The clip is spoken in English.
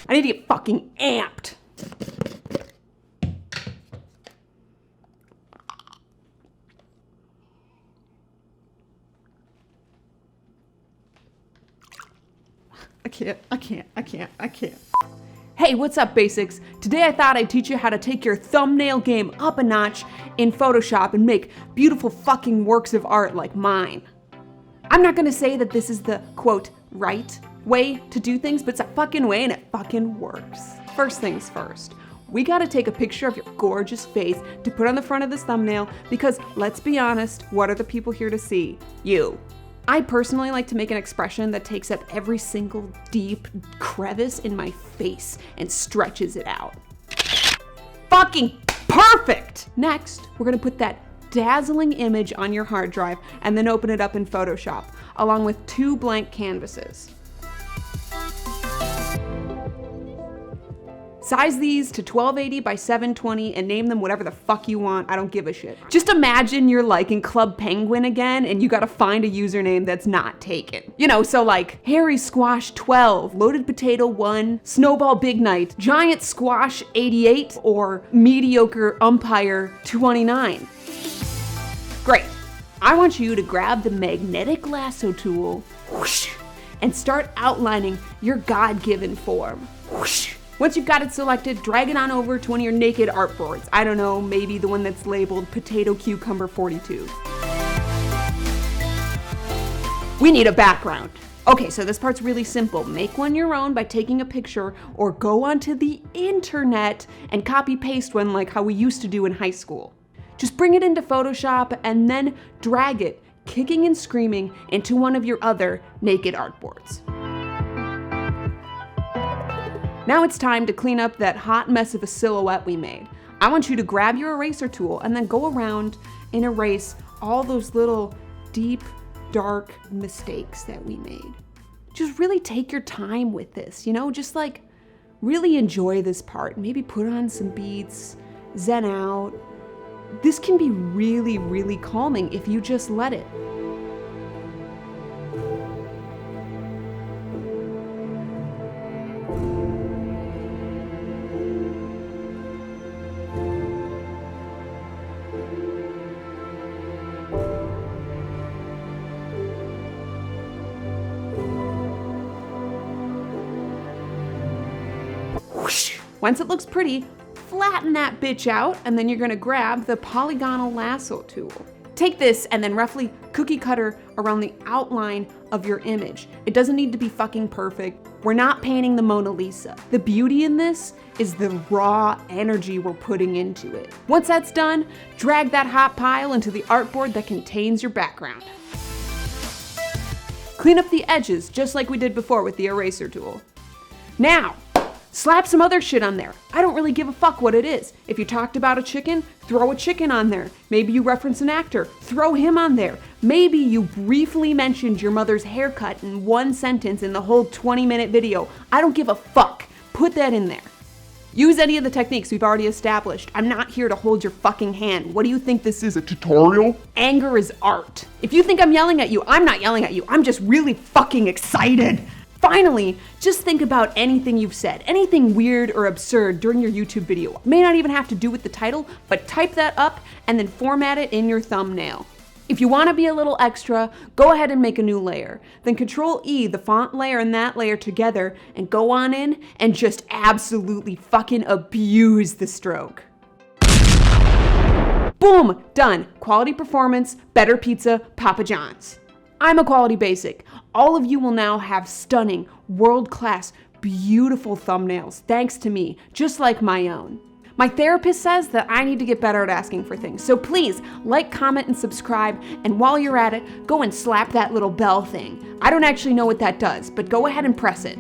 I need to get fucking amped. I can't. Hey, what's up, basics? Today I thought I'd teach you how to take your thumbnail game up a notch in Photoshop and make beautiful fucking works of art like mine. I'm not gonna say that this is the, quote, right way to do things, but it's a fucking way and it fucking works. First things first, we gotta take a picture of your gorgeous face to put on the front of this thumbnail because, let's be honest, what are the people here to see? You. I personally like to make an expression that takes up every single deep crevice in my face and stretches it out. Fucking perfect! Next, we're gonna put that dazzling image on your hard drive and then open it up in Photoshop, along with 2 blank canvases. Size these to 1280 by 720 and name them whatever the fuck you want. I don't give a shit. Just imagine you're like in Club Penguin again and you gotta find a username that's not taken. You know, so like Harry Squash 12, Loaded Potato 1, Snowball Big Night, Giant Squash 88, or Mediocre Umpire 29. Great. I want you to grab the magnetic lasso tool whoosh, and start outlining your God-given form. Whoosh. Once you've got it selected, drag it on over to one of your naked artboards. I don't know, maybe the one that's labeled Potato Cucumber 42. We need a background. Okay, so this part's really simple. Make one your own by taking a picture or go onto the internet and copy paste one like how we used to do in high school. Just bring it into Photoshop and then drag it, kicking and screaming, into one of your other naked artboards. Now it's time to clean up that hot mess of a silhouette we made. I want you to grab your eraser tool and then go around and erase all those little deep, dark mistakes that we made. Just really take your time with this, you know, just like really enjoy this part. Maybe put on some beats, zen out. This can be really, really calming if you just let it. Once it looks pretty, flatten that bitch out, and then you're gonna grab the polygonal lasso tool. Take this and then roughly cookie cutter around the outline of your image. It doesn't need to be fucking perfect. We're not painting the Mona Lisa. The beauty in this is the raw energy we're putting into it. Once that's done, drag that hot pile into the artboard that contains your background. Clean up the edges just like we did before with the eraser tool. Now, slap some other shit on there. I don't really give a fuck what it is. If you talked about a chicken, throw a chicken on there. Maybe you reference an actor, throw him on there. Maybe you briefly mentioned your mother's haircut in one sentence in the whole 20-minute video. I don't give a fuck. Put that in there. Use any of the techniques we've already established. I'm not here to hold your fucking hand. What do you think this is, a tutorial? Anger is art. If you think I'm yelling at you, I'm not yelling at you. I'm just really fucking excited. Finally, just think about anything you've said, anything weird or absurd during your YouTube video. It may not even have to do with the title, but type that up and then format it in your thumbnail. If you want to be a little extra, go ahead and make a new layer. Then Control-E the font layer and that layer together and go on in and just absolutely fucking abuse the stroke. Boom, done. Quality performance, better pizza, Papa John's. I'm a quality basic. All of you will now have stunning, world-class, beautiful thumbnails, thanks to me, just like my own. My therapist says that I need to get better at asking for things, so please like, comment, and subscribe, and while you're at it, go and slap that little bell thing. I don't actually know what that does, but go ahead and press it.